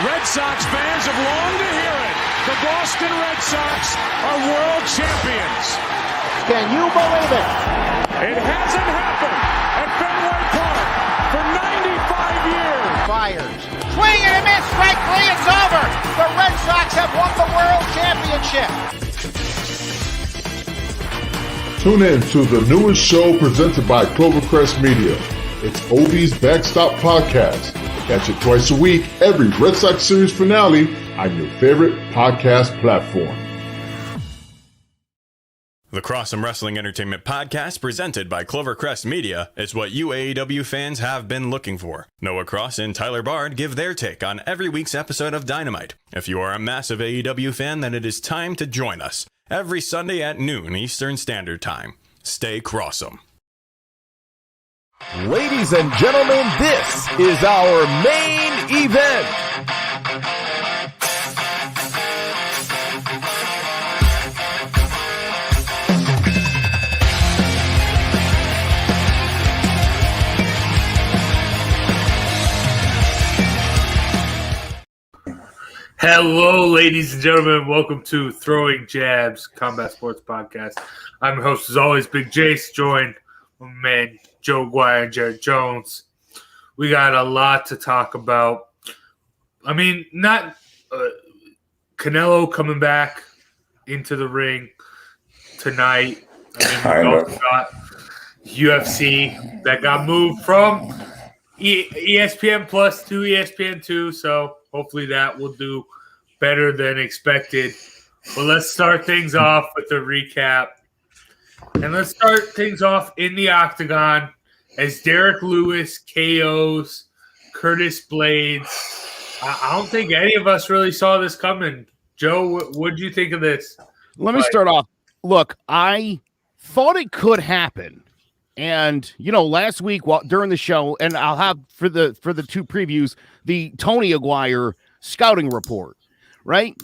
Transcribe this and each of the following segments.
Red Sox fans have longed to hear it. The Boston Red Sox are world champions. Can you believe it? It hasn't happened at Fenway Park for 95 years. Fires. Swing and a miss. Strike three. It's over. The Red Sox have won the world championship. Tune in to the newest show presented by Clovercrest Media. It's OB's Backstop Podcast. Catch it twice a week, every Red Sox series finale on your favorite podcast platform. The Cross'em Wrestling Entertainment Podcast, presented by Clovercrest Media, is what you AEW fans have been looking for. Noah Cross and Tyler Bard give their take on every week's episode of Dynamite. If you are a massive AEW fan, then it is time to join us every Sunday at noon Eastern Standard Time. Stay Cross'em. Ladies and gentlemen, this is our main event. Hello, ladies and gentlemen. Welcome to Throwing Jabs Combat Sports Podcast. I'm your host, as always, Big Jace, joined by my man Joe Guire and Jon Jones. We got a lot to talk about. I mean, not Canelo coming back into the ring tonight. I mean, we also got UFC that got moved from ESPN Plus to ESPN 2, so hopefully that will do better than expected. But let's start things off with a recap. And let's start things off in the octagon as Derrick Lewis KOs Curtis Blaydes. I don't think any of us really saw this coming. Joe, what did you think of this? Let me start off. Look, I thought it could happen. And, you know, last week during the show, and I'll have for the two previews, the Tony Aguirre scouting report, right?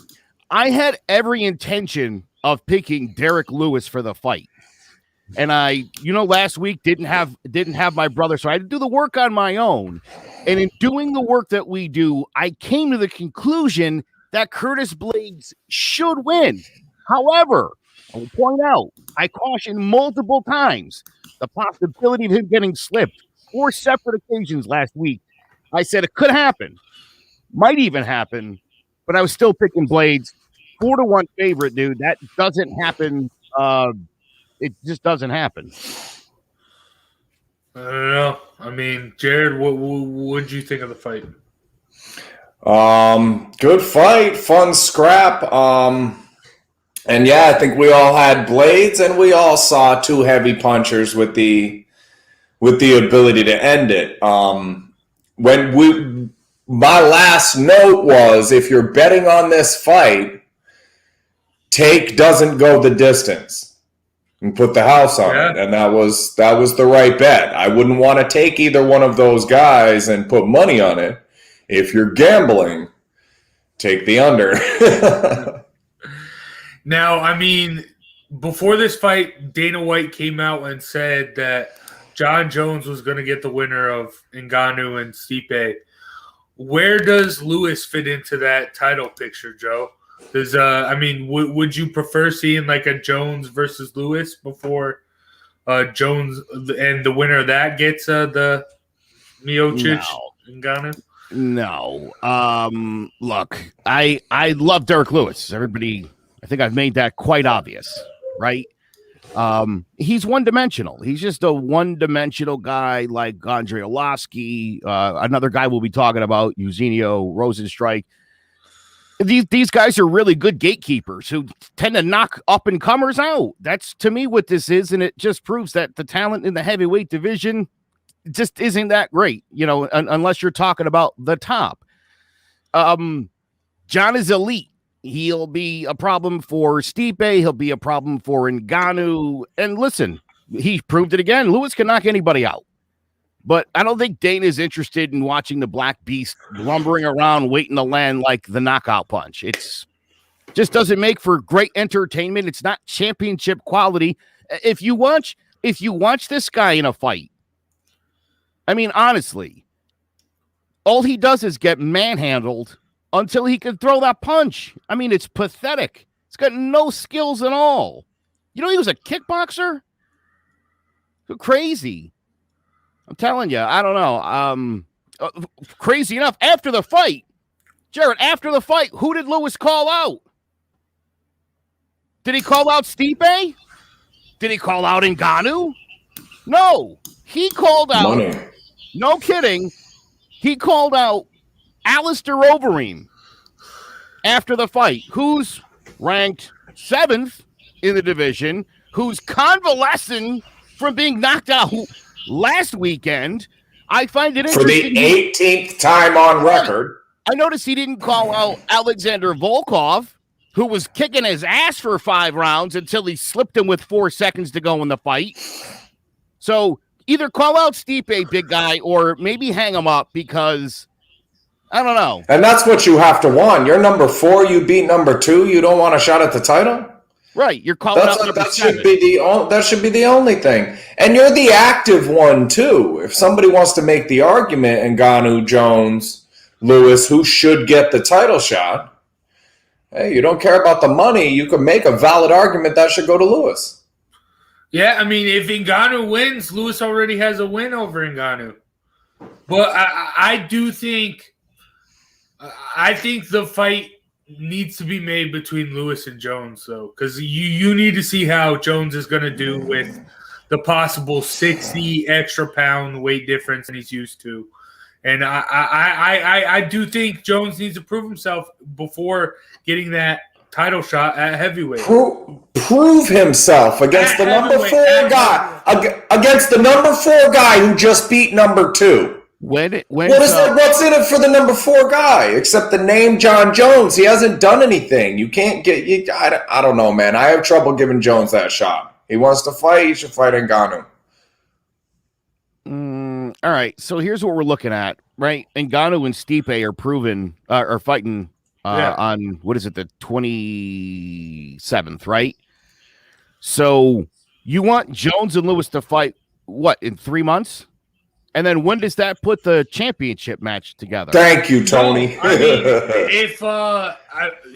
I had every intention of picking Derrick Lewis for the fight. And last week didn't have my brother, so I had to do the work on my own. And in doing the work that we do, I came to the conclusion that Curtis Blaydes should win. However, I will point out, I cautioned multiple times the possibility of him getting slipped 4 separate occasions last week. I said it could happen, might even happen, but I was still picking Blaydes. 4-1 favorite, dude. That doesn't happen. It just doesn't happen. I don't know. I mean, Jared, what did you think of the fight? Good fight, fun scrap. And yeah, I think we all had Blaydes, and we all saw 2 heavy punchers with the ability to end it. My last note was, if you're betting on this fight, take doesn't go the distance. And put the house on it, and that was the right bet. I wouldn't want to take either one of those guys and put money on it. If you're gambling, take the under. Now, I mean, before this fight, Dana White came out and said that Jon Jones was going to get the winner of Ngannou and Stipe. Where does Lewis fit into that title picture, Joe? Would you prefer seeing like a Jones versus Lewis before Jones and the winner of that gets the Miocic Ngannou? No. Look, I love Derrick Lewis. Everybody, I think I've made that quite obvious, right? He's one-dimensional. He's just a one-dimensional guy like Andre Arlovski. Another guy we'll be talking about, Jairzinho Rozenstruik. These guys are really good gatekeepers who tend to knock up-and-comers out. That's, to me, what this is, and it just proves that the talent in the heavyweight division just isn't that great, unless you're talking about the top. Jon is elite. He'll be a problem for Stipe. He'll be a problem for Ngannou. And listen, he proved it again. Lewis can knock anybody out. But I don't think Dana's interested in watching the Black Beast lumbering around waiting to land like the knockout punch. It's just doesn't make for great entertainment. It's not championship quality. If you watch this guy in a fight, I mean, honestly, all he does is get manhandled until he could throw that punch. I mean, it's pathetic. He's got no skills at all. You know, he was a kickboxer. So crazy. I'm telling you, I don't know. Crazy enough, after the fight, Jared, after the fight, who did Lewis call out? Did he call out Stipe? Did he call out Ngannou? No. He called out, Money. No kidding, he called out Alistair Overeem after the fight, who's ranked 7th in the division, who's convalescing from being knocked out last weekend. I find it interesting. For the 18th time on record. I noticed he didn't call out Alexander Volkov, who was kicking his ass for 5 rounds until he slipped him with 4 seconds to go in the fight. So either call out Stipe, big guy, or maybe hang him up because I don't know. And that's what you have to want. You're number 4. You beat number 2. You don't want a shot at the title? Right. You're calling out number 7. That should be the only thing. And you're the active one, too. If somebody wants to make the argument, Ngannou, Jones, Lewis, who should get the title shot, hey, you don't care about the money. You can make a valid argument that should go to Lewis. Yeah, I mean, if Ngannou wins, Lewis already has a win over Ngannou. But I do think the fight needs to be made between Lewis and Jones, though, because you need to see how Jones is going to do with the possible 60 extra pound weight difference that he's used to. And I do think Jones needs to prove himself before getting that title shot at heavyweight. Prove himself against the number 4 guy. Against the number 4 guy who just beat number 2. What's in it for the number 4 guy except the name Jon Jones? He hasn't done anything. You can't get. I don't know, man. I have trouble giving Jones that shot. He wants to fight. He should fight Ngannou. All right. So here's what we're looking at, right? Ngannou and Stipe are fighting on what is it, the 27th, right? So you want Jones and Lewis to fight what, in 3 months? And then when does that put the championship match together? Thank you, Tony. I mean, if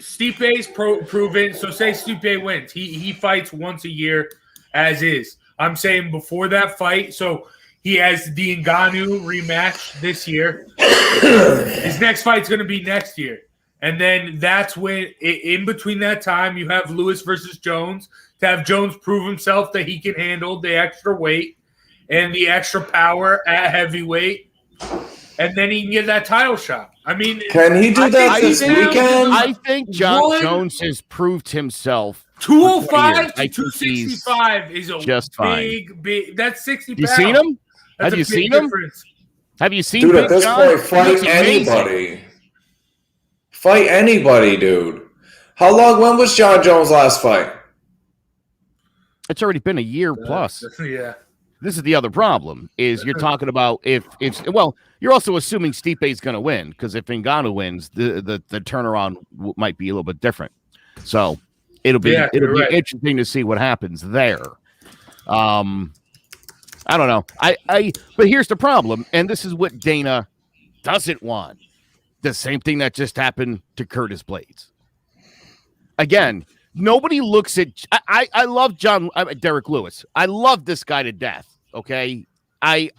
Stipe's proven, so say Stipe wins, he fights once a year as is. I'm saying before that fight, so he has the Ngannou rematch this year. His next fight's going to be next year. And then that's when, in between that time, you have Lewis versus Jones to have Jones prove himself that he can handle the extra weight and the extra power at heavyweight, and then he can get that title shot. I mean, can he do that this weekend? I think Jon Jones has proved himself. 205 to 265 is a just big. That's 60 pounds. You seen him? Have you seen him? Have you seen? Dude, at this point, fight anybody. Fight anybody, dude. How long? When was Jon Jones' last fight? It's already been a year plus. Yeah. This is the other problem, is you're talking about if you're also assuming Stipe's going to win, because if Ngannou wins, the turnaround might be a little bit different. So it'll be interesting to see what happens there. I don't know. But here's the problem, and this is what Dana doesn't want. The same thing that just happened to Curtis Blaydes. Again, nobody looks at. I love Derrick Lewis. I love this guy to death. Okay, I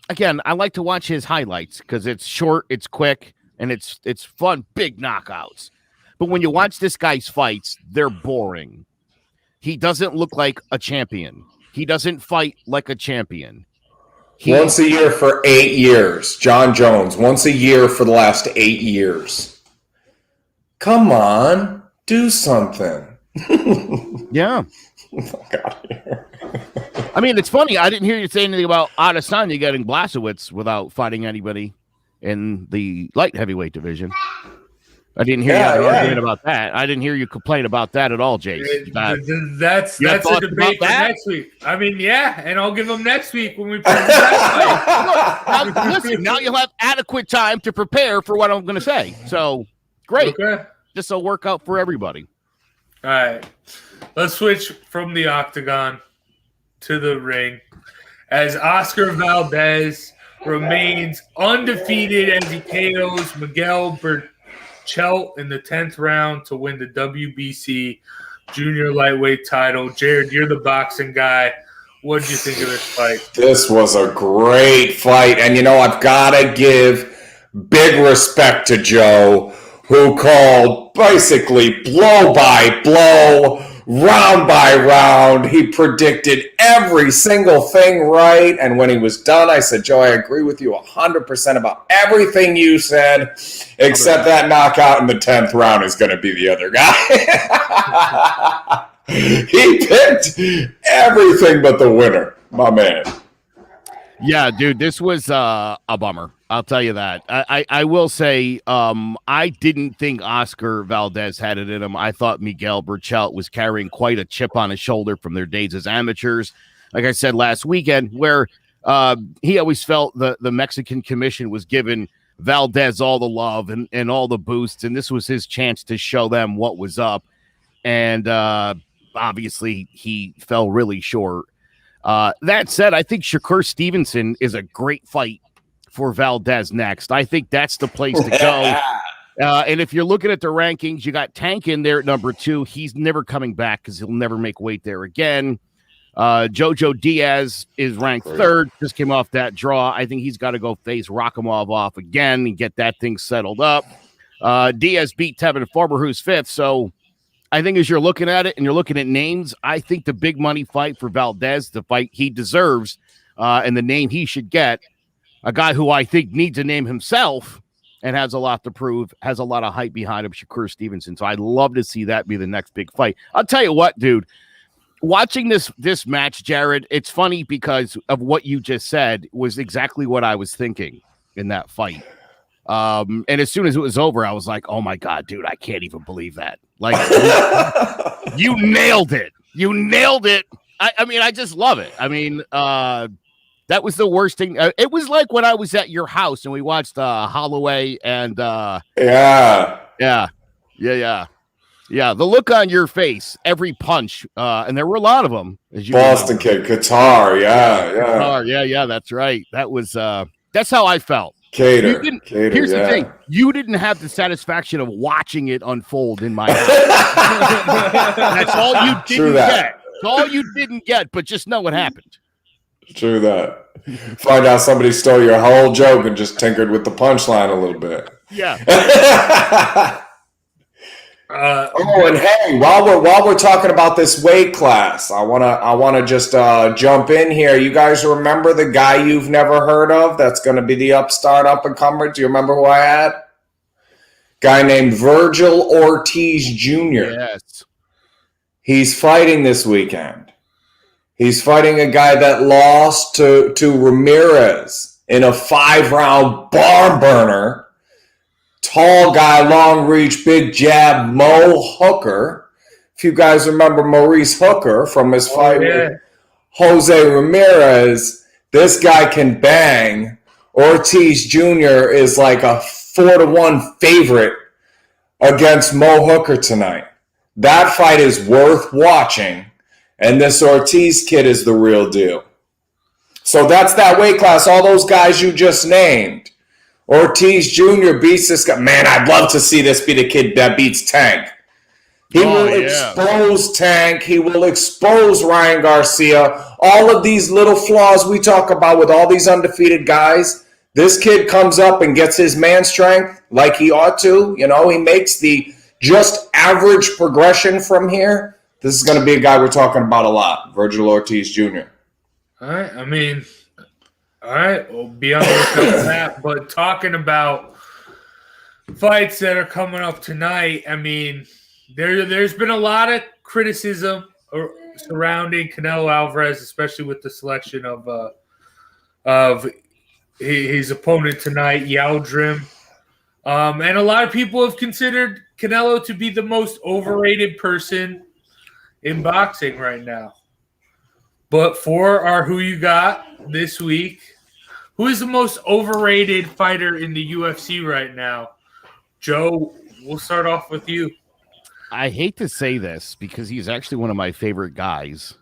like to watch his highlights because it's short, it's quick, and it's fun. Big knockouts. But when you watch this guy's fights, they're boring. He doesn't look like a champion. He doesn't fight like a champion. Once a year for 8 years, Jon Jones. Once a year for the last 8 years. Come on. Do something. Yeah. I mean, it's funny. I didn't hear you say anything about Adesanya getting Blasowicz without fighting anybody in the light heavyweight division. I didn't hear you arguing about that. I didn't hear you complain about that at all, Jace. That's a debate for next week. I mean, yeah, and I'll give them next week when we play that fight. Listen, now you'll have adequate time to prepare for what I'm going to say. So, great. Okay. This will work out for everybody. All right. Let's switch from the octagon to the ring as Oscar Valdez remains undefeated as he KOs Miguel Berchelt Berchelt in the 10th round to win the WBC junior lightweight title. Jared, you're the boxing guy. What did you think of this fight? This was a great fight. And, I've got to give big respect to Joe, who called basically blow by blow, round by round. He predicted every single thing right. And when he was done, I said, Joe, I agree with you 100% about everything you said, except that knockout in the 10th round is going to be the other guy. He picked everything but the winner, my man. Yeah, dude, this was a bummer. I'll tell you that. I will say I didn't think Oscar Valdez had it in him. I thought Miguel Berchelt was carrying quite a chip on his shoulder from their days as amateurs. Like I said last weekend, where he always felt the Mexican commission was giving Valdez all the love and all the boosts, and this was his chance to show them what was up. And obviously, he fell really short. That said, I think Shakur Stevenson is a great fight for Valdez next. I think that's the place to go. And if you're looking at the rankings, you got Tank in there at number 2. He's never coming back because he'll never make weight there again. Jojo Diaz is ranked 3rd. Just came off that draw. I think he's got to go face Rakhimov off again and get that thing settled up. Diaz beat Tevin Farmer, who's 5th. So I think as you're looking at it and you're looking at names, I think the big money fight for Valdez, the fight he deserves, and the name he should get, a guy who I think needs a name himself and has a lot to prove, has a lot of hype behind him, Shakur Stevenson. So I'd love to see that be the next big fight. I'll tell you what, dude, watching this match, Jared, it's funny because of what you just said was exactly what I was thinking in that fight. And as soon as it was over, I was like, oh my God, dude, I can't even believe that. Like, you nailed it. You nailed it. I mean, I just love it. I mean, that was the worst thing. It was like when I was at your house and we watched Holloway and yeah. The look on your face, every punch, and there were a lot of them. As you Boston kid, Qatar, yeah. That's right. That was that's how I felt. Cater, here's the thing. You didn't have the satisfaction of watching it unfold in my house. That's all you didn't get. That's all you didn't get, but just know what happened. True that. Find out somebody stole your whole joke and just tinkered with the punchline a little bit. Yeah. And hey, while we're talking about this weight class, I wanna just jump in here. You guys remember the guy you've never heard of that's going to be the upstart up and comer? Do you remember who I had? Guy named Virgil Ortiz Jr. Yes. He's fighting this weekend. He's fighting a guy that lost to Ramirez in a 5-round barn burner. Tall guy, long reach, big jab, Mo Hooker. If you guys remember Maurice Hooker from his fight with Jose Ramirez, this guy can bang. Ortiz Jr. is like a 4-1 favorite against Mo Hooker tonight. That fight is worth watching. And this Ortiz kid is the real deal. So that's that weight class. All those guys you just named. Ortiz Jr. beats this guy. Man, I'd love to see this be the kid that beats Tank. He will expose Tank. He will expose Ryan Garcia. All of these little flaws we talk about with all these undefeated guys. This kid comes up and gets his man strength like he ought to. You know, he makes the just average progression from here. This is going to be a guy we're talking about a lot, Virgil Ortiz Jr. All right. I mean, all right. We'll be on the lookout for that. But talking about fights that are coming up tonight, I mean, there's been a lot of criticism surrounding Canelo Alvarez, especially with the selection of his opponent tonight, Yildirim. And a lot of people have considered Canelo to be the most overrated person in boxing right now. But for our Who You Got this week, who is the most overrated fighter in the UFC right now? Joe, we'll start off with you. I hate to say this because he's actually one of my favorite guys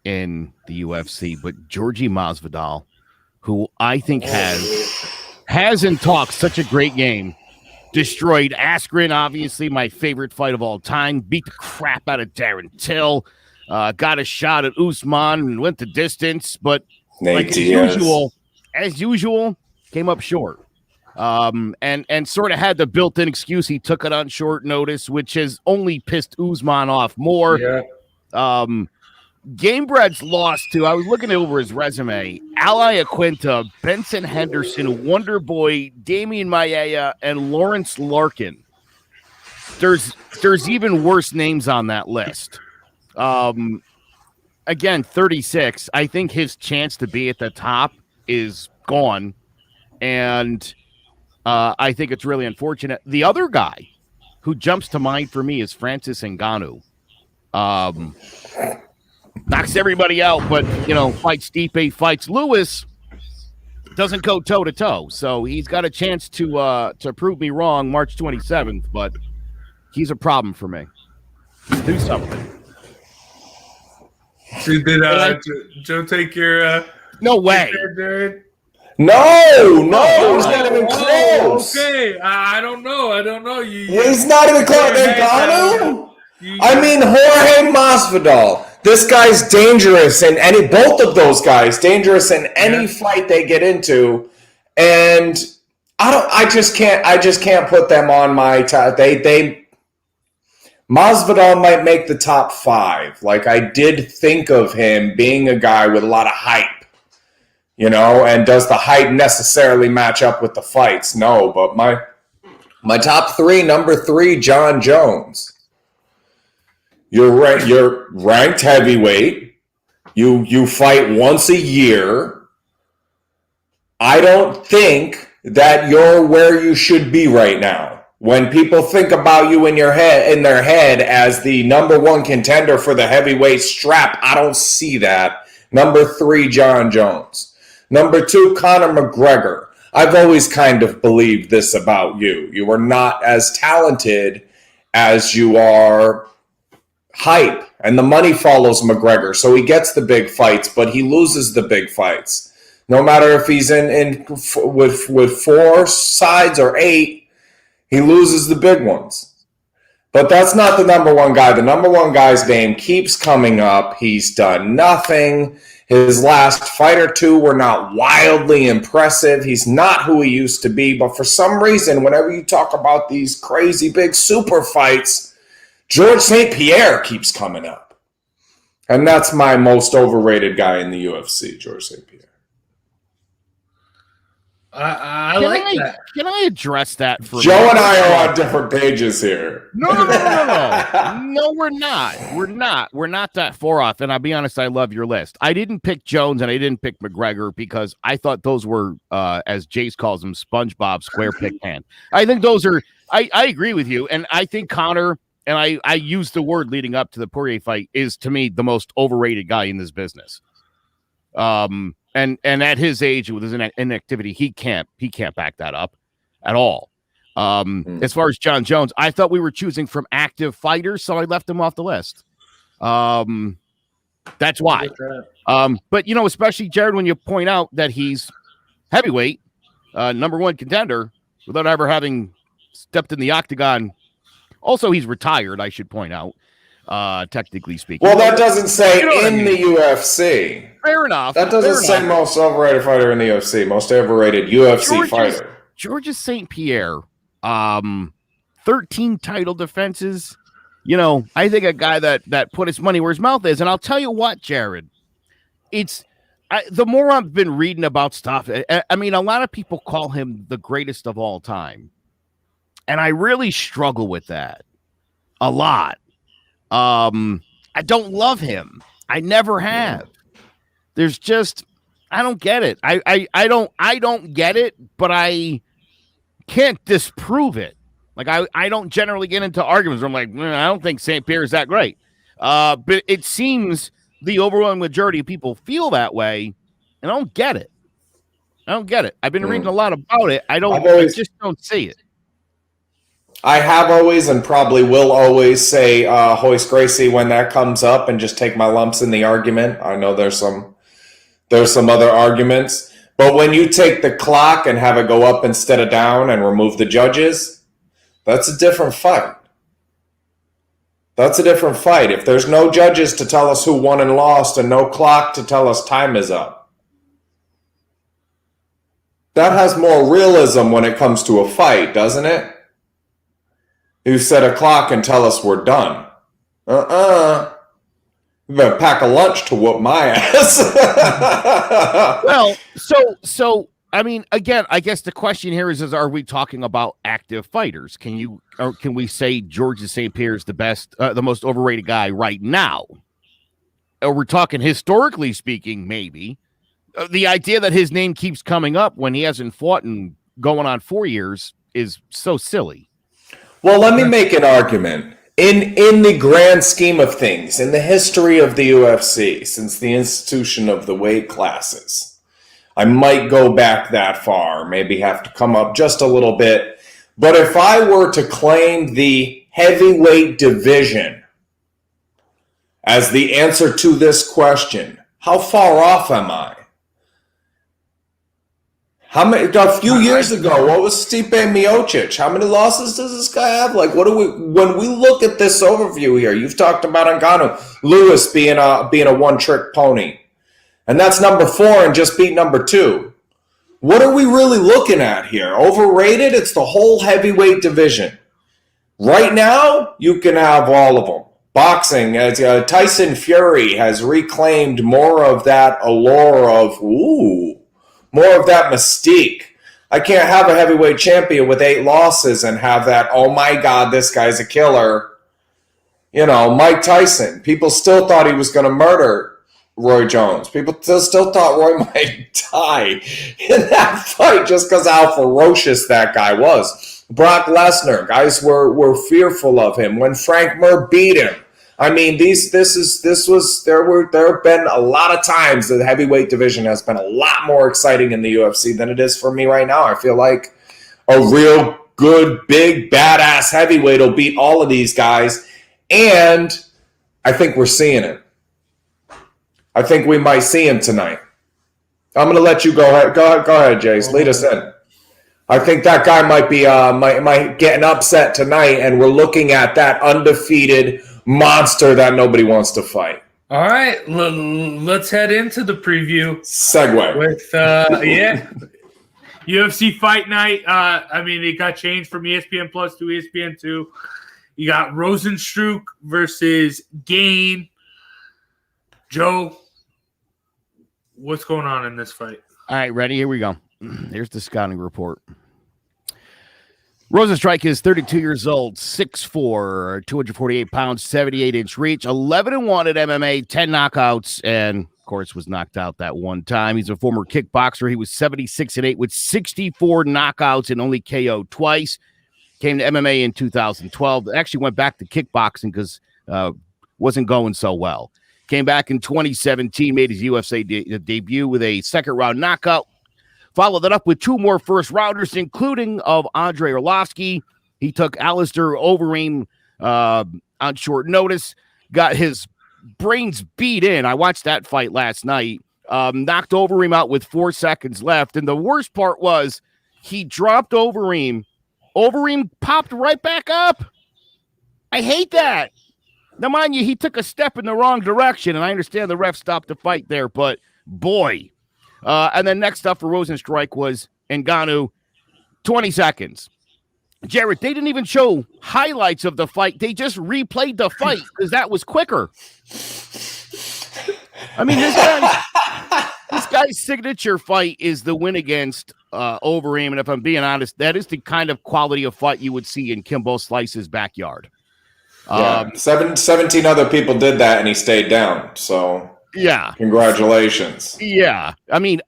in the UFC, but Georgie Masvidal, who I think has and talks such a great game, destroyed Askren, obviously my favorite fight of all time. Beat the crap out of Darren Till. Got a shot at Usman and went the distance, but as usual, came up short. And sort of had the built-in excuse he took it on short notice, which has only pissed Usman off more. Yeah. Gamebred's lost to, I was looking over his resume, Ali Aquinta, Benson Henderson, Wonderboy, Damian Maia, and Lawrence Larkin. There's even worse names on that list. Again, 36. I think his chance to be at the top is gone. And I think it's really unfortunate. The other guy who jumps to mind for me is Francis Ngannou. Knocks everybody out, but, fights Stipe, fights Lewis, doesn't go toe-to-toe. So he's got a chance to prove me wrong March 27th, but he's a problem for me. Do something. So did Joe take your no way. No, he's not even close. Okay, I don't know. He's not even close. Ngannou? I mean, Jorge Masvidal. This guy's dangerous in both of those guys dangerous in any fight they get into, and I just can't put them on my top. Masvidal might make the top 5. Like, I did think of him being a guy with a lot of hype, and does the hype necessarily match up with the fights? No, but my top 3, number 3, Jon Jones. You're ranked heavyweight. You fight once a year. I don't think that you're where you should be right now. When people think about you in their head as the number 1 contender for the heavyweight strap, I don't see that. Number 3, Jon Jones. Number 2, Conor McGregor. I've always kind of believed this about you. You are not as talented as you are hype, and the money follows McGregor, so he gets the big fights, but he loses the big fights. No matter if he's in with 4 sides or 8, he loses the big ones. But that's not the number 1 guy. The number 1 guy's name keeps coming up. He's done nothing. His last fight or 2 were not wildly impressive. He's not who he used to be, but for some reason, whenever you talk about these crazy big super fights, George St. Pierre keeps coming up. And that's my most overrated guy in the UFC, George St. Pierre. I like that. Can I address that for Joe and I are on different pages here. No. No, we're not. We're not that far off. And I'll be honest, I love your list. I didn't pick Jones and I didn't pick McGregor because I thought those were, as Jace calls them, SpongeBob square pick hand. I think those are, I agree with you. And I think Conor, and I used the word leading up to the Poirier fight, is to me the most overrated guy in this business. And at his age with his inactivity, he can't back that up at all. As far as Jon Jones, I thought we were choosing from active fighters, so I left him off the list. That's why. But especially Jared, when you point out that he's heavyweight, number 1 contender, without ever having stepped in the octagon. Also, he's retired, I should point out, technically speaking. Well, that doesn't say in the UFC. Fair enough. That doesn't say most overrated fighter in the UFC. Most overrated UFC fighter. Georges St. Pierre, 13 title defenses. I think a guy that put his money where his mouth is. And I'll tell you what, Jared, the more I've been reading about stuff, I mean, a lot of people call him the greatest of all time. And I really struggle with that a lot. I don't love him. I never have. There's just, I don't get it. I don't get it, but I can't disprove it. Like I don't generally get into arguments where I'm like, I don't think St. Pierre is that great. But it seems the overwhelming majority of people feel that way, and I don't get it. I've been reading a lot about it. I just don't see it. I have always and probably will always say Hoist Gracie when that comes up and just take my lumps in the argument. I know there's some other arguments. But when you take the clock and have it go up instead of down and remove the judges, That's a different fight. That's a different fight. If there's no judges to tell us who won and lost and no clock to tell us time is up, that has more realism when it comes to a fight, doesn't it? You set a clock and tell us we're done. You better pack a lunch to whoop my ass. Well, so I mean, again, I guess the question here is are we talking about active fighters? Can we say Georges St. Pierre is the best, the most overrated guy right now? Or we're talking historically speaking, maybe. The idea that his name keeps coming up when he hasn't fought in going on 4 years is so silly. Well, let me make an argument. In the grand scheme of things, in the history of the UFC, since the institution of the weight classes, I might go back that far, maybe have to come up just a little bit. But if I were to claim the heavyweight division as the answer to this question, how far off am I? A few years ago, what was Stipe Miocic? How many losses does this guy have? Like, when we look at this overview here, you've talked about Ngannou, Lewis being a one-trick pony. And that's number 4 and just beat number 2. What are we really looking at here? Overrated? It's the whole heavyweight division. Right now, you can have all of them. Boxing, as Tyson Fury has reclaimed more of that allure of, more of that mystique. I can't have a heavyweight champion with 8 losses and have that, oh my God, this guy's a killer. Mike Tyson. People still thought he was going to murder Roy Jones. People still thought Roy might die in that fight just because of how ferocious that guy was. Brock Lesnar, guys were fearful of him. When Frank Mir beat him, I mean, there have been a lot of times that the heavyweight division has been a lot more exciting in the UFC than it is for me right now. I feel like a real good, big, badass heavyweight will beat all of these guys, and I think we're seeing it. I think we might see him tonight. I'm going to let you go ahead. Go ahead, Jace. Lead us in. I think that guy might be might get an upset tonight, and we're looking at that undefeated monster that nobody wants to fight. All right, let's head into the preview. Segue. With, UFC Fight Night. It got changed from ESPN Plus to ESPN 2. You got Rozenstruik versus Gane. Joe, what's going on in this fight? All right, ready? Here we go. Here's the scouting report. Rozenstruik is 32 years old, 6'4", 248 pounds, 78-inch reach, 11-1 at MMA, 10 knockouts, and, of course, was knocked out that one time. He's a former kickboxer. He was 76-8 with 64 knockouts and only KO'd twice. Came to MMA in 2012. Actually went back to kickboxing because wasn't going so well. Came back in 2017, made his UFC debut with a second-round knockout. Followed it up with 2 more first-rounders, including of Andrei Arlovsky. He took Alistair Overeem on short notice, got his brains beat in. I watched that fight last night. Knocked Overeem out with 4 seconds left, and the worst part was he dropped Overeem. Overeem popped right back up. I hate that. Now, mind you, he took a step in the wrong direction, and I understand the ref stopped the fight there, but boy. And then next up for Rozenstruik was Ngannou, 20 seconds. Jared, they didn't even show highlights of the fight. They just replayed the fight because that was quicker. I mean, this guy's signature fight is the win against Overeem, and if I'm being honest, that is the kind of quality of fight you would see in Kimbo Slice's backyard. 17 other people did that, and he stayed down, so... Yeah. Congratulations. Yeah. I mean,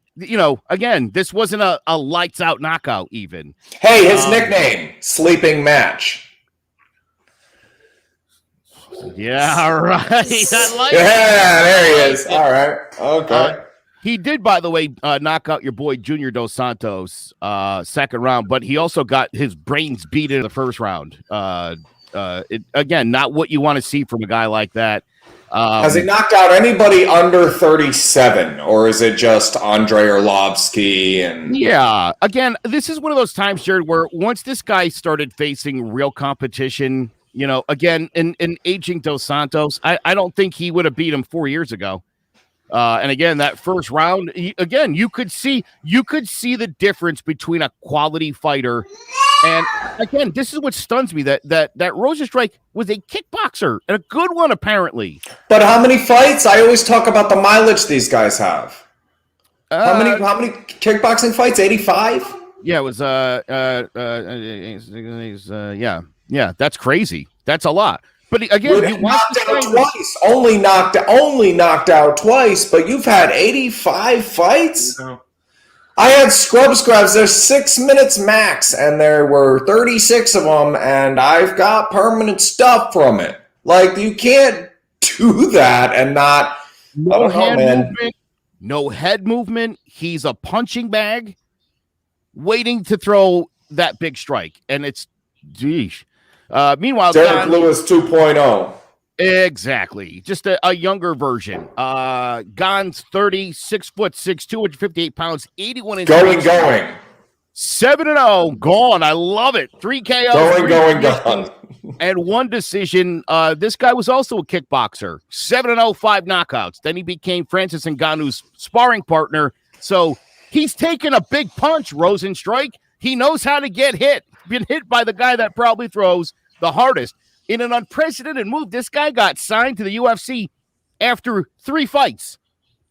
again, this wasn't a lights out knockout even. Hey, his nickname, Sleeping Match. Yeah, right. I like there he is. All right. Okay. He did, by the way, knock out your boy Junior Dos Santos second round, but he also got his brains beat in the first round. Again, not what you want to see from a guy like that. Has he knocked out anybody under 37, or is it just Andrei Arlovsky? And yeah, again, this is one of those times, Jared, where once this guy started facing real competition, again, in aging Dos Santos, I don't think he would have beat him 4 years ago. And again, that first round, you could see the difference between a quality fighter. And again, this is what stuns me, that Rozenstruik was a kickboxer, and a good one, apparently. But how many fights? I always talk about the mileage these guys have. How many kickboxing fights? 85? Yeah, it was yeah, that's crazy. That's a lot. But again, he knocked out twice. Only knocked out twice, but you've had 85 fights? No. I had scrubs. There's 6 minutes max, and there were 36 of them, and I've got permanent stuff from it. Like, you can't do that and not. No movement. No head movement. He's a punching bag waiting to throw that big strike, and it's geez. Meanwhile, Derrick Lewis 2.0. Exactly. Just a younger version. Gane's 30, 6'6", 258 pounds, 81 inches. Going. 7-0. Gone. I love it. 3 KOs. Going. And 1 decision. This guy was also a kickboxer. 7-0, 5 knockouts. Then he became Francis Ngannou's sparring partner. So he's taken a big punch, Rozenstruik. He knows how to get hit. Been hit by the guy that probably throws the hardest. In an unprecedented move, this guy got signed to the UFC after 3 fights.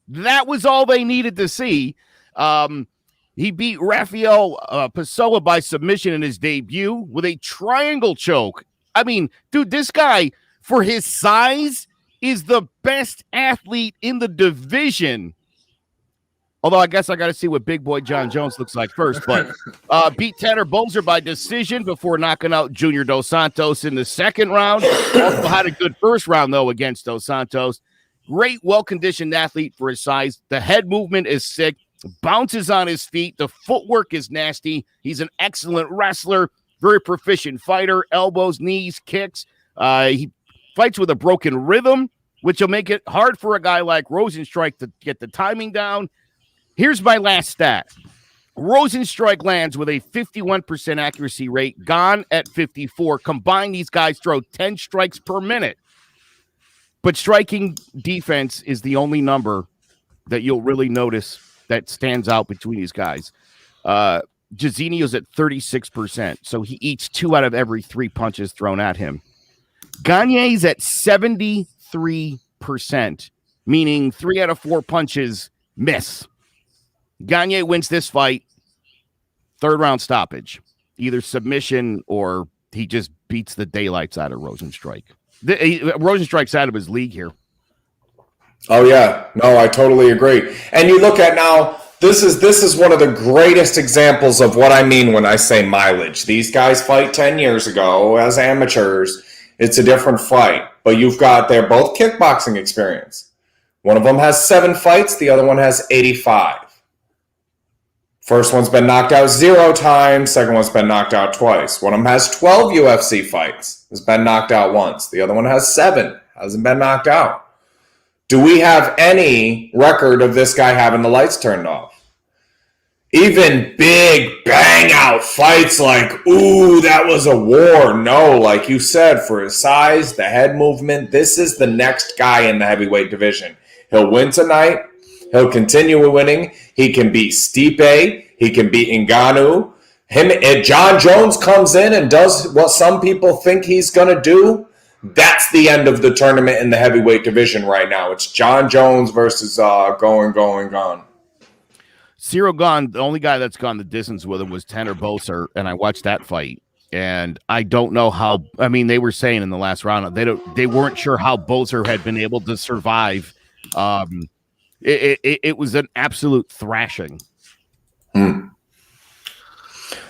That was all they needed to see. He beat Rafael Pessoa by submission in his debut with a triangle choke. I mean, dude, this guy, for his size, is the best athlete in the division. Although I guess I got to see what big boy Jon Jones looks like first. But beat Tanner Boser by decision before knocking out Junior Dos Santos in the second round. Also had a good first round, though, against Dos Santos. Great, well-conditioned athlete for his size. The head movement is sick. Bounces on his feet. The footwork is nasty. He's an excellent wrestler. Very proficient fighter. Elbows, knees, kicks. He fights with a broken rhythm, which will make it hard for a guy like Rozenstruik to get the timing down. Here's my last stat. Rozenstruik lands with a 51% accuracy rate. Gane at 54. Combined, these guys throw 10 strikes per minute. But striking defense is the only number that you'll really notice that stands out between these guys. Jairzinho's at 36%, so he eats 2 out of every 3 punches thrown at him. Gagne's at 73%, meaning 3 out of 4 punches miss. Gane wins this fight, 3rd round stoppage, either submission or he just beats the daylights out of Rozenstruik. Rozenstruik's out of his league here. Oh yeah, no, I totally agree. And you look at now, this is one of the greatest examples of what I mean when I say mileage. These guys fight 10 years ago as amateurs. It's a different fight, but they're both kickboxing experience. One of them has 7 fights, the other one has 85. First one's been knocked out 0 times. Second one's been knocked out twice. One of them has 12 UFC fights. Has been knocked out once. The other one has 7. Hasn't been knocked out. Do we have any record of this guy having the lights turned off? Even big bang out fights like, ooh, that was a war. No, like you said, for his size, the head movement, this is the next guy in the heavyweight division. He'll win tonight. He'll continue winning. He can beat Stipe. He can beat Ngannou. If Jon Jones comes in and does what some people think he's going to do, that's the end of the tournament in the heavyweight division right now. It's Jon Jones versus going. Ciryl Gane, the only guy that's gone the distance with him was Tanner Boser, and I watched that fight. And I don't know how. I mean, they were saying in the last round they weren't sure how Boser had been able to survive. It was an absolute thrashing.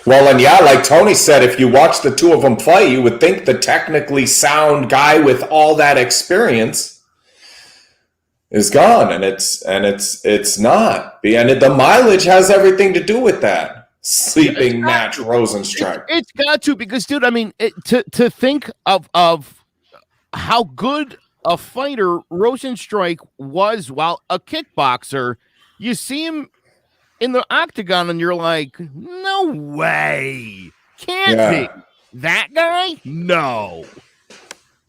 Well, and yeah, like Tony said, if you watch the two of them fight, you would think the technically sound guy with all that experience is gone, and it's not. And the mileage has everything to do with that. Sleeping match Rozenstruik. It's got to, because, dude, I mean, to think of how good a fighter Rozenstruik was, while a kickboxer, you see him in the octagon and you're like, no way. Can't be. That guy? No.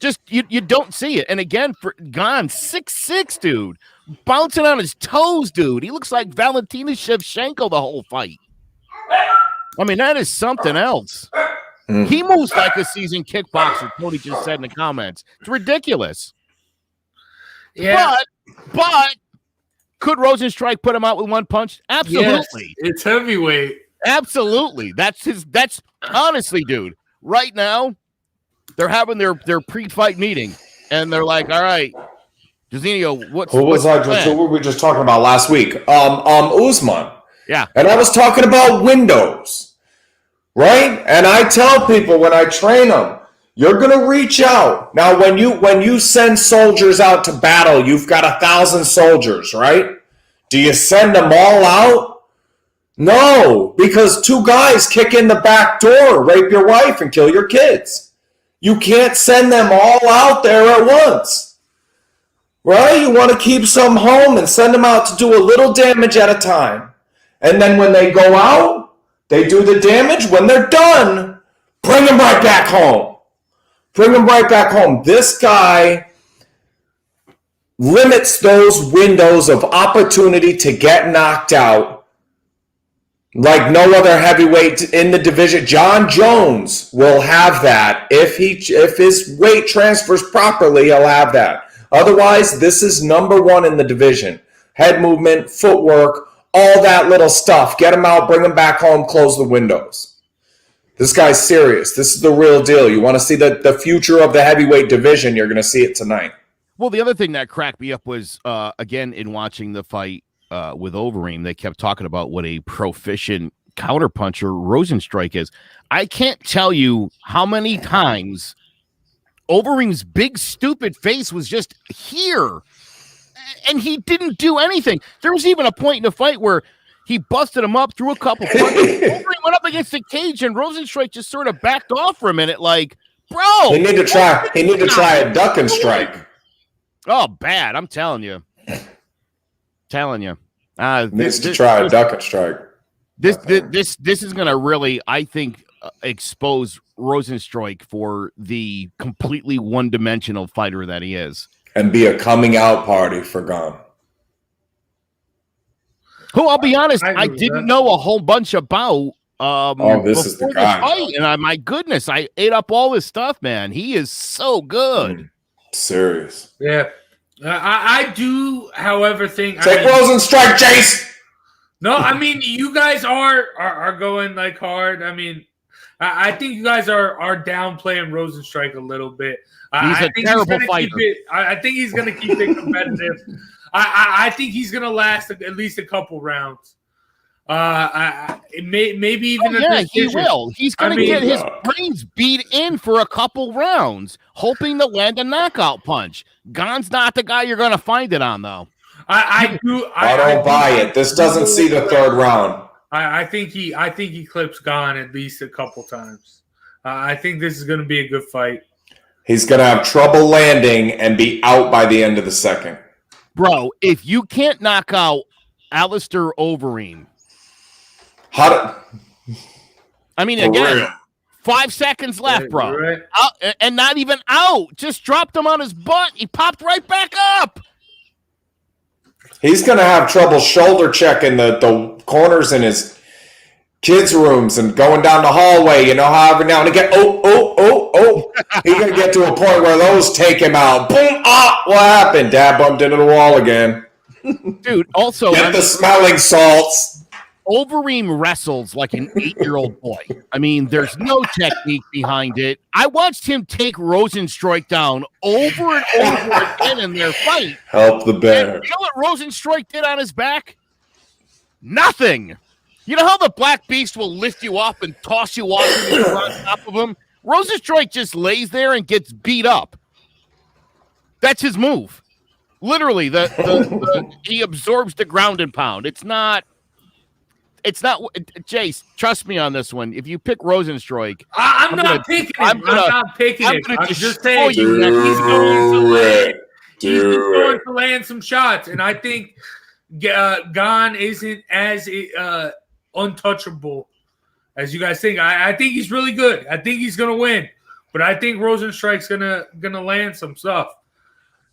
Just, you don't see it. And again, for Gane, 6'6", dude. Bouncing on his toes, dude. He looks like Valentina Shevchenko the whole fight. I mean, that is something else. He moves like a seasoned kickboxer, Tony just said in the comments. It's ridiculous. Yeah. But could Rozenstruik put him out with one punch? Absolutely. Yes, it's heavyweight. Absolutely. That's honestly, dude, right now, they're having their pre-fight meeting, and they're like, all right, Jairzinho, what were we just talking about last week? Usman. Yeah. And I was talking about windows, right? And I tell people when I train them, you're going to reach out. Now, when you send soldiers out to battle, you've got 1,000 soldiers, right? Do you send them all out? No, because 2 guys kick in the back door, rape your wife, and kill your kids. You can't send them all out there at once, right? You want to keep some home and send them out to do a little damage at a time. And then when they go out, they do the damage. When they're done, bring them right back home. Bring them right back home. This guy limits those windows of opportunity to get knocked out like no other heavyweight in the division. Jon Jones will have that. If his weight transfers properly, he'll have that. Otherwise, this is number 1 in the division. Head movement, footwork, all that little stuff. Get him out, bring him back home, close the windows. This guy's serious. This is the real deal. You want to see the future of the heavyweight division, you're going to see it tonight. Well, the other thing that cracked me up was, again, in watching the fight with Overeem, they kept talking about what a proficient counterpuncher Rozenstruik is. I can't tell you how many times Overeem's big, stupid face was just here, and he didn't do anything. There was even a point in the fight where he busted him up, threw a couple punches. Overeem went up against the cage, and Rozenstruik just sort of backed off for a minute, like, bro. He need to try a duck and strike. Oh, bad! I'm telling you. Needs to try a duck and strike. This is going to really, I think, expose Rozenstruik for the completely one-dimensional fighter that he is, and be a coming out party for Gane. Who, I'll be honest, I didn't know a whole bunch about. This is the guy. Fight, and my goodness, I ate up all this stuff, man. He is so good. Serious. Yeah. I do, however, think take Rozenstruik, Jace. No, I mean you guys are going like hard. I mean, I think you guys are downplaying Rozenstruik a little bit. He's a terrible fighter. I think he's going to keep it competitive. I think he's going to last at least a couple rounds. Maybe even he will. He's going to get his brains beat in for a couple rounds, hoping to land a knockout punch. Gane's not the guy you're going to find it on, though. I don't buy it. This doesn't see the 3rd round. I think he clips Gane at least a couple times. I think this is going to be a good fight. He's going to have trouble landing and be out by the end of the 2nd. Bro, if you can't knock out Alistair Overeem, again, 5 seconds left, bro. Right. And not even out. Just dropped him on his butt. He popped right back up. He's going to have trouble shoulder checking the corners in his kids' rooms and going down the hallway, how every now and again, he's going to get to a point where those take him out. Boom, what happened? Dad bumped into the wall again. Dude, also. Get the smelling salts. Overeem wrestles like an 8-year-old boy. I mean, there's no technique behind it. I watched him take Rozenstruik down over and over again in their fight. Help the bear. And you know what Rozenstruik did on his back? Nothing. You know how the Black Beast will lift you up and toss you off and you're on top of him? Rozenstruik just lays there and gets beat up. That's his move. Literally, he absorbs the ground and pound. It's not, Jace, trust me on this one. If you pick Rozenstruik, I'm not picking him. I'm not picking him. I'm just saying you that he's going to land he's been going to land some shots, and I think Gane isn't as untouchable as you guys think. I think he's really good. I think he's gonna win, but I think Rozenstruik's gonna land some stuff,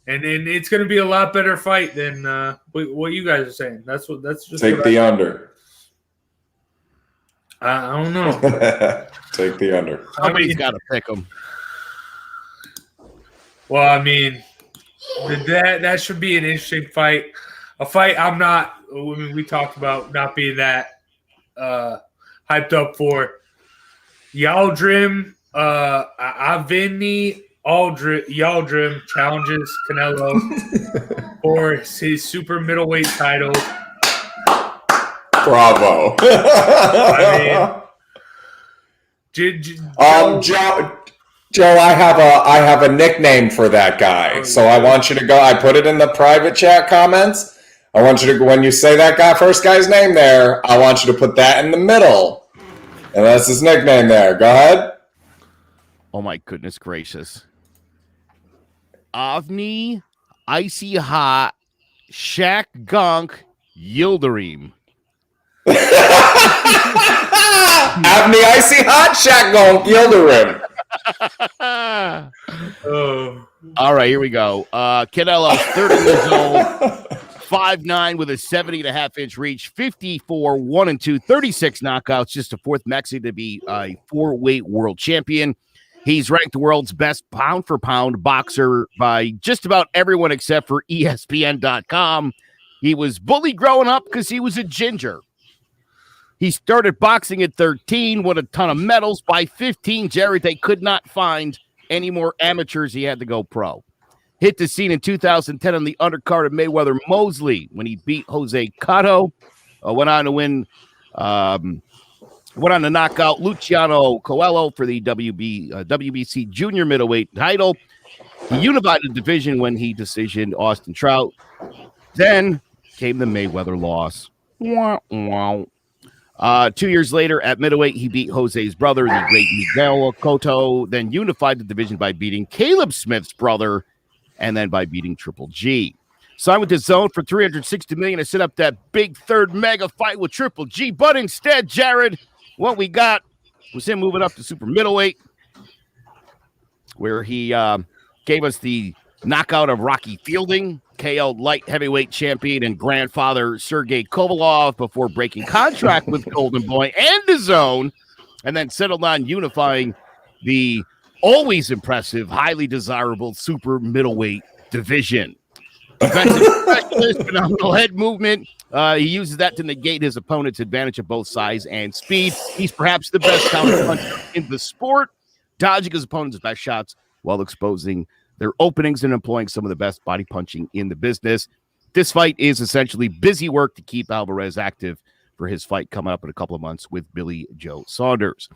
and it's gonna be a lot better fight than what you guys are saying. That's just take the under. I don't know. Take the under. Somebody's got to pick him. Well, I mean, that should be an interesting fight. A fight I'm not. I mean, we talked about not being that hyped up for. Yildirim, Avni Yildirim challenges Canelo for his super middleweight title. Bravo. I mean, Joe, I have a nickname for that guy. So I want you to go. I put it in the private chat comments. I want you to, when you say that first guy's name there, I want you to put that in the middle. And that's his nickname there. Go ahead. Oh my goodness gracious. Avni Icy Hot Shaq Gunk Yildirim. Avni Icy Hot Shaq Gunk Yildirim. All right, here we go. Canelo, 30 years old, 5'9", with a 70.5-inch reach, 54, 1-2, 36 knockouts, just a fourth Mexican to be a 4-weight world champion. He's ranked the world's best pound-for-pound boxer by just about everyone except for ESPN.com. He was bullied growing up because he was a ginger. He started boxing at 13, won a ton of medals. By 15, Jared, they could not find any more amateurs. He had to go pro. Hit the scene in 2010 on the undercard of Mayweather Mosley when he beat Jose Cotto. Went on to knock out Luciano Coelho for the WBC junior middleweight title. He unified the division when he decisioned Austin Trout. Then came the Mayweather loss. 2 years later at middleweight, he beat Jose's brother, the great Miguel Cotto, then unified the division by beating Caleb Smith's brother, and then by beating Triple G. Signed with DAZN for $360 million to set up that big third mega fight with Triple G. But instead, Jared, what we got was him moving up to super middleweight, where he gave us the knockout of Rocky Fielding, KO'd light heavyweight champion and grandfather Sergey Kovalov before breaking contract with Golden Boy and DAZN, and then settled on unifying the always impressive, highly desirable super middleweight division. Defensive specialist, phenomenal head movement. He uses that to negate his opponent's advantage of both size and speed. He's perhaps the best counter puncher in the sport, dodging his opponent's best shots while exposing their openings and employing some of the best body punching in the business. This fight is essentially busy work to keep Alvarez active for his fight coming up in a couple of months with Billy Joe Saunders.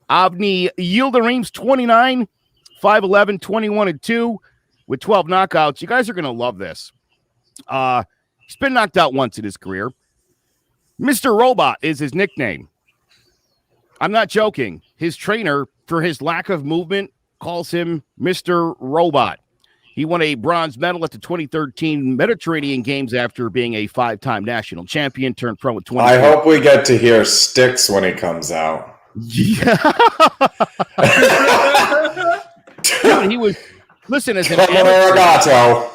Avni Yildirim's 29, 5'11", 21-2 with 12 knockouts. You guys are going to love this. He's been knocked out once in his career. Mr. Robot is his nickname. I'm not joking. His trainer, for his lack of movement, calls him Mr. Robot. He won a bronze medal at the 2013 Mediterranean Games after being a 5-time national champion, turned pro with 20. I hope we get to hear Sticks when he comes out. Yeah. Dude, he was, listen, as an amateur.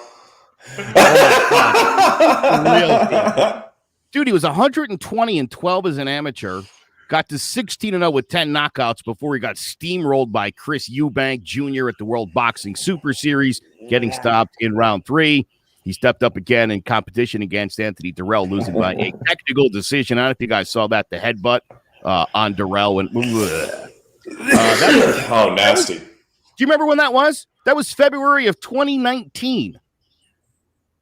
Dude, he was 120-12 as an amateur. Got to 16-0 with 10 knockouts before he got steamrolled by Chris Eubank Jr. at the World Boxing Super Series, getting stopped in round 3. He stepped up again in competition against Anthony Durrell, losing by a technical decision. I don't know if you guys saw that, the headbutt on Durrell. And nasty. Do you remember when that was? That was February of 2019.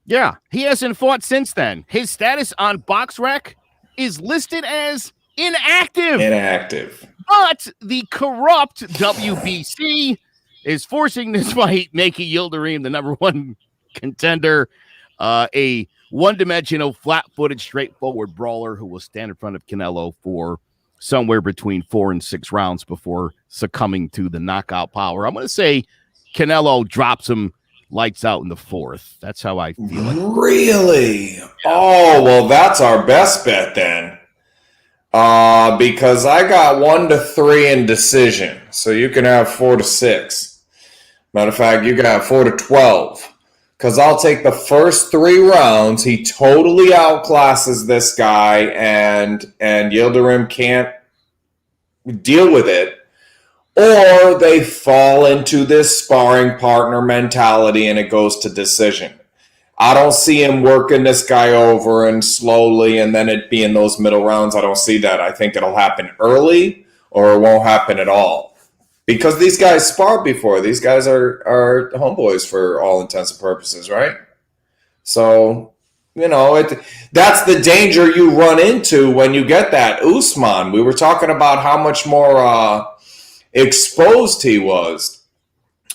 Yeah, he hasn't fought since then. His status on BoxRec is listed as inactive. But the corrupt WBC is forcing this fight, making Yildirim the number one contender, a one-dimensional, flat-footed, straightforward brawler who will stand in front of Canelo for somewhere between 4 and 6 rounds before succumbing to the knockout power. I'm going to say Canelo drops him lights out in the fourth. That's how I feel it. Really? Oh, well, that's our best bet then. Because I got 1-3 in decision. So you can have 4-6. Matter of fact, you can have 4-12. Because I'll take the first 3 rounds. He totally outclasses this guy, and Yildirim can't deal with it. Or they fall into this sparring partner mentality and it goes to decision. I don't see him working this guy over and slowly and then it being those middle rounds. I don't see that. I think it'll happen early or it won't happen at all. Because these guys sparred before. These guys are homeboys for all intents and purposes, right? So, that's the danger you run into when you get that. Usman, we were talking about how much more exposed he was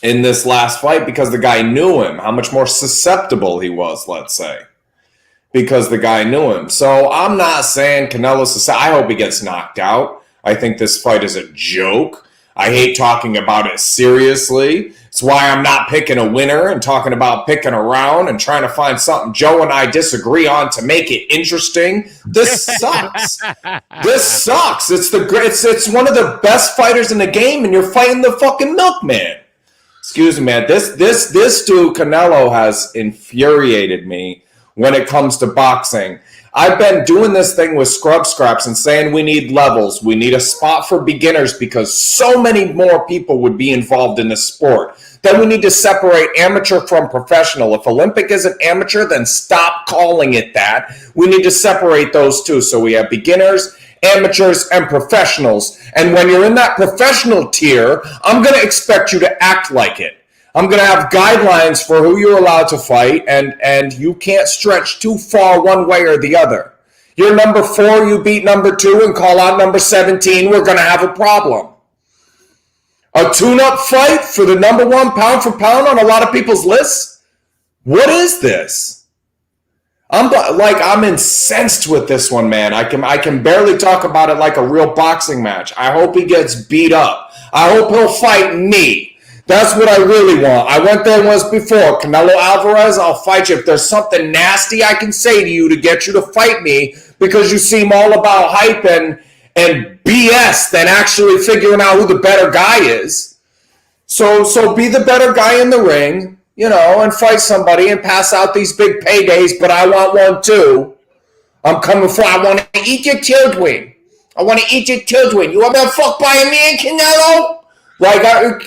in this last fight because the guy knew him, how much more susceptible he was, let's say, because the guy knew him. So I'm not saying Canelo's, I hope he gets knocked out. I think this fight is a joke. I hate talking about it seriously. It's why I'm not picking a winner and talking about picking around and trying to find something Joe and I disagree on to make it interesting. This sucks. This sucks. It's one of the best fighters in the game, and you're fighting the fucking milkman. Excuse me, man. This dude Canelo has infuriated me when it comes to boxing. I've been doing this thing with Scrub Scraps and saying we need levels. We need a spot for beginners because so many more people would be involved in the sport. Then we need to separate amateur from professional. If Olympic isn't amateur, then stop calling it that. We need to separate those two. So we have beginners, amateurs, and professionals. And when you're in that professional tier, I'm going to expect you to act like it. I'm going to have guidelines for who you're allowed to fight, and you can't stretch too far one way or the other. You're number 4, you beat number 2, and call out number 17, we're going to have a problem. A tune-up fight for the number 1 pound for pound on a lot of people's lists? What is this? I'm incensed with this one, man. I can barely talk about it like a real boxing match. I hope he gets beat up. I hope he'll fight me. That's what I really want. I went there once before. Canelo Alvarez, I'll fight you. If there's something nasty I can say to you to get you to fight me because you seem all about hype and BS than actually figuring out who the better guy is. So be the better guy in the ring, and fight somebody and pass out these big paydays, but I want one too. I'm coming for, I want to eat your children. I want to eat your children. You want to fuck by me and Canelo?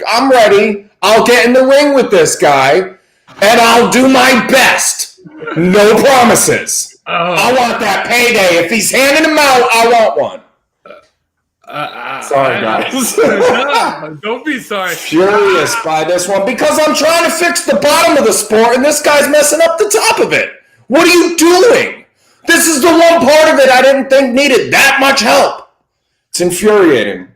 I'm ready. I'll get in the ring with this guy, and I'll do my best. No promises. I want that payday. If he's handing them out, I want one. Sorry, guys. No, don't be sorry. Furious by this one because I'm trying to fix the bottom of the sport, and this guy's messing up the top of it. What are you doing? This is the one part of it I didn't think needed that much help. It's infuriating.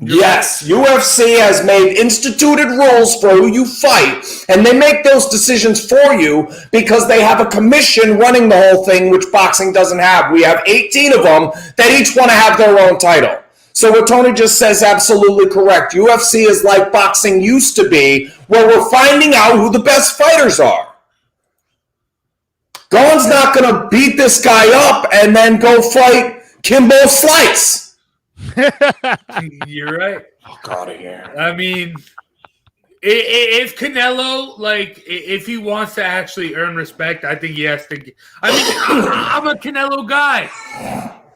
Yes, UFC has made instituted rules for who you fight, and they make those decisions for you because they have a commission running the whole thing, which boxing doesn't have. We have 18 of them that each want to have their own title. So what Tony just says is absolutely correct. UFC is like boxing used to be, where we're finding out who the best fighters are. Gane's not going to beat this guy up and then go fight Kimbo Slice. You're right. Fuck out of here. I mean, if Canelo, if he wants to actually earn respect, I think he has to. I mean, I'm a Canelo guy.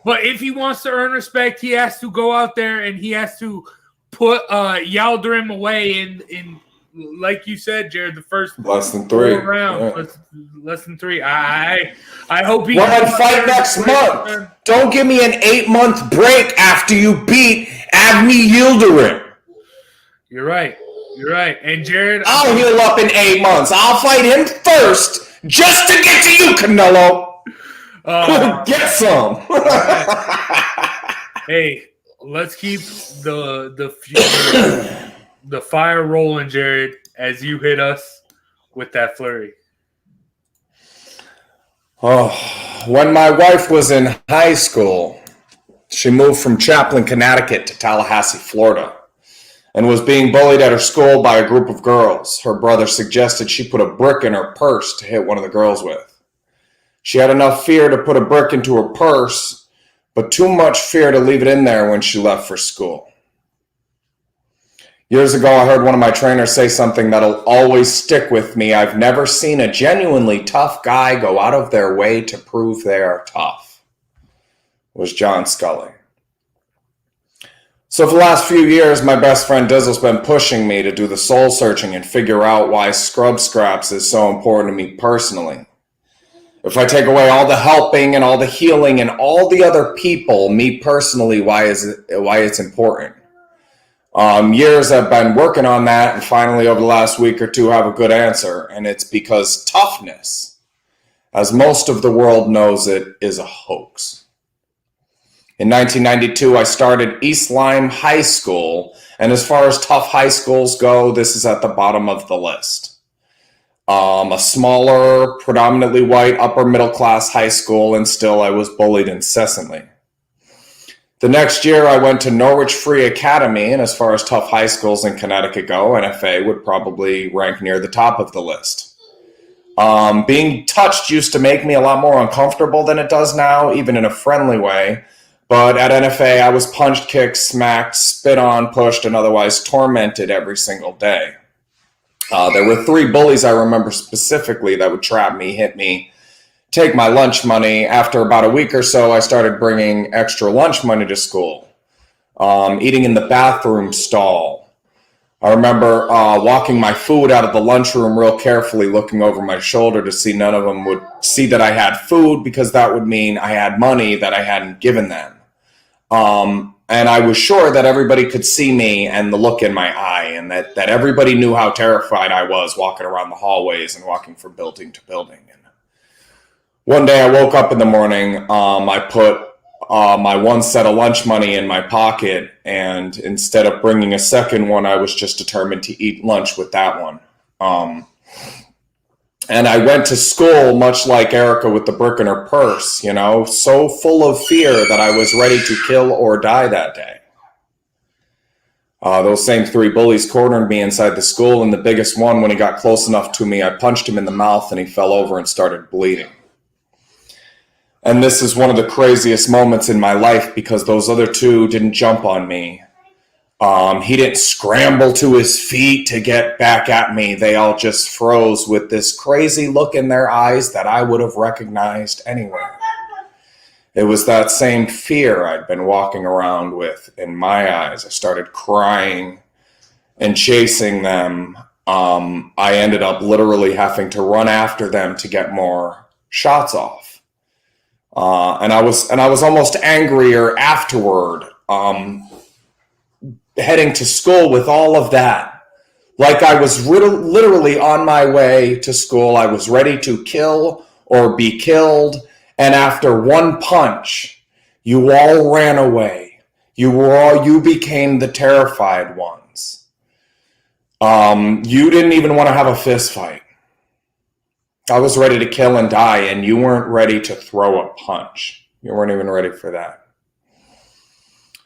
But if he wants to earn respect, he has to go out there and he has to put Yildirim away in like you said, Jared, the first less than 3 rounds, less than 3. I hope he. Well, fight next month. Don't give me an 8-month break after you beat Avni Yildirim. You're right. And Jared, I'll heal up in 8 months. I'll fight him first, just to get to you, Canelo. Get some. Hey, let's keep the fire rolling, Jared, as you hit us with that flurry. Oh, when my wife was in high school, she moved from Chaplin, Connecticut to Tallahassee, Florida. and was being bullied at her school by a group of girls. Her brother suggested she put a brick in her purse to hit one of the girls with. She had enough fear to put a brick into her purse, but too much fear to leave it in there when she left for school. Years ago, I heard one of my trainers say something that'll always stick with me. I've never seen a genuinely tough guy go out of their way to prove they are tough. It was John Scully. So for the last few years, my best friend Dizzle's been pushing me to do the soul searching and figure out why scrub scraps is so important to me personally. If I take away all the helping and all the healing and all the other people, me personally, why it's important. Years I've been working on that, and finally over the last week or two have a good answer, and it's because toughness, as most of the world knows it, is a hoax. In 1992, I started East Lyme High School, and as far as tough high schools go, this is at the bottom of the list. A smaller, predominantly white, upper middle class high school, and still I was bullied incessantly. The next year, I went to Norwich Free Academy, and as far as tough high schools in Connecticut go, NFA would probably rank near the top of the list. Being touched used to make me a lot more uncomfortable than it does now, even in a friendly way. But at NFA, I was punched, kicked, smacked, spit on, pushed, and otherwise tormented every single day. There were 3 bullies I remember specifically that would trap me, hit me, take my lunch money. After about a week or so, I started bringing extra lunch money to school, eating in the bathroom stall. I remember walking my food out of the lunchroom real carefully, looking over my shoulder to see none of them would see that I had food, because that would mean I had money that I hadn't given them. And I was sure that everybody could see me and the look in my eye, and that everybody knew how terrified I was walking around the hallways and walking from building to building. And one day I woke up in the morning, I put my one set of lunch money in my pocket, and instead of bringing a second one, I was just determined to eat lunch with that one. And I went to school much like Erica with the brick in her purse, so full of fear that I was ready to kill or die that day. Those same 3 bullies cornered me inside the school, and the biggest one, when he got close enough to me, I punched him in the mouth and he fell over and started bleeding. And this is one of the craziest moments in my life, because those other 2 didn't jump on me. He didn't scramble to his feet to get back at me. They all just froze with this crazy look in their eyes that I would have recognized anywhere. It was that same fear I'd been walking around with in my eyes. I started crying and chasing them. I ended up literally having to run after them to get more shots off. And I was almost angrier afterward, heading to school with all of that. Like I was literally on my way to school. I was ready to kill or be killed. And after one punch, you all ran away. You became the terrified ones. You didn't even want to have a fist fight. I was ready to kill and die, and you weren't ready to throw a punch. You weren't even ready for that.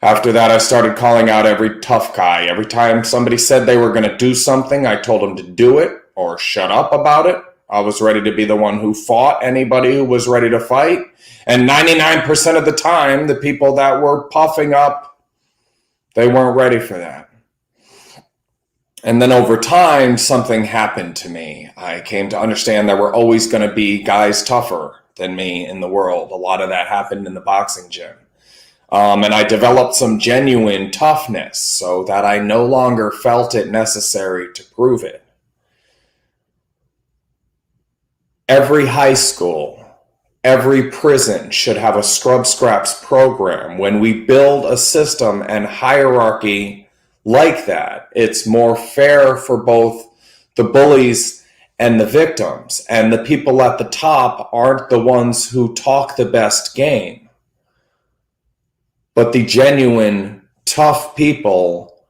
After that, I started calling out every tough guy. Every time somebody said they were going to do something, I told them to do it or shut up about it. I was ready to be the one who fought anybody who was ready to fight. And 99% of the time, the people that were puffing up, they weren't ready for that. And then over time, something happened to me. I came to understand there were always going to be guys tougher than me in the world. A lot of that happened in the boxing gym. And I developed some genuine toughness so that I no longer felt it necessary to prove it. Every high school, every prison should have a scrub scraps program. When we build a system and hierarchy like that, it's more fair for both the bullies and the victims. And the people at the top aren't the ones who talk the best game, but the genuine tough people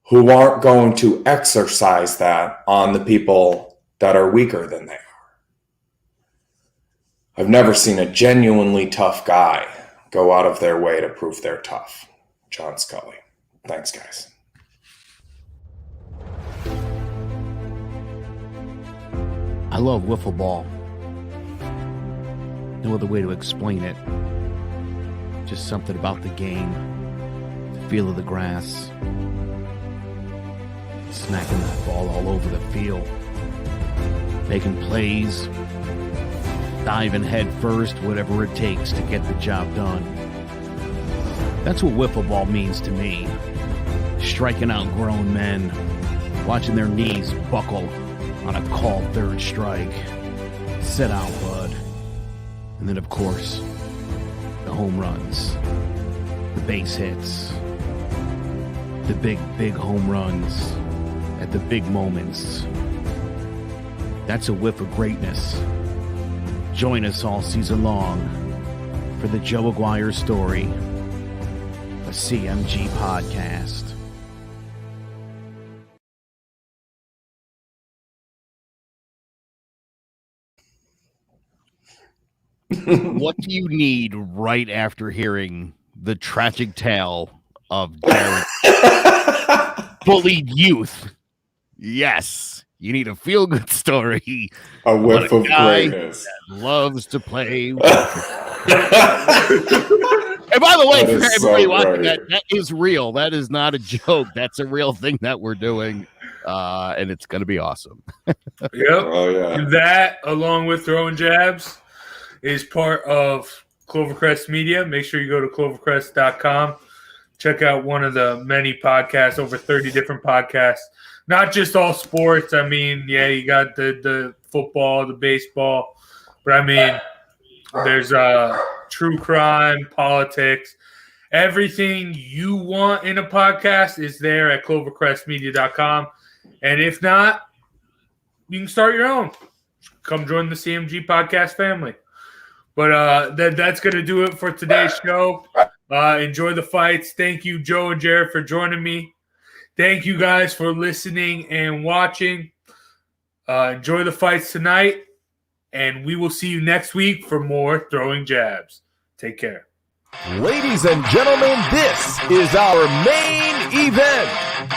who aren't going to exercise that on the people that are weaker than they are. I've never seen a genuinely tough guy go out of their way to prove they're tough. John Scully. Thanks, guys. love wiffle ball. No other way to explain it. Just something about the game, the feel of the grass, smacking that ball all over the field, making plays, diving head first, whatever it takes to get the job done. That's what wiffle ball means to me. Striking out grown men, watching their knees buckle on a called third strike. Sit out, bud. And then, of course, the home runs, the base hits, the big home runs at the big moments. That's a whiff of greatness. Join us all season long for the Joe Aguirre Story, a CMG podcast. What do you need right after hearing the tragic tale of Derrick? Bullied youth. Yes, you need a feel-good story. A whiff of greatness. Loves to play. And by the way, for everybody watching, that is real. That is not a joke. That's a real thing that we're doing. And it's going to be awesome. Yep. Oh, yeah. And that, along with Throwing Jabs, is part of Clovercrest Media. Make sure you go to clovercrest.com. Check out one of the many podcasts, over 30 different podcasts. Not just all sports. I mean, yeah, you got the football, the baseball. But, I mean, there's true crime, politics. Everything you want in a podcast is there at clovercrestmedia.com. And if not, you can start your own. Come join the CMG podcast family. But that's going to do it for today's show. Enjoy the fights. Thank you, Joe and Jared, for joining me. Thank you guys for listening and watching. Enjoy the fights tonight. And we will see you next week for more Throwing Jabs. Take care. Ladies and gentlemen, this is our main event.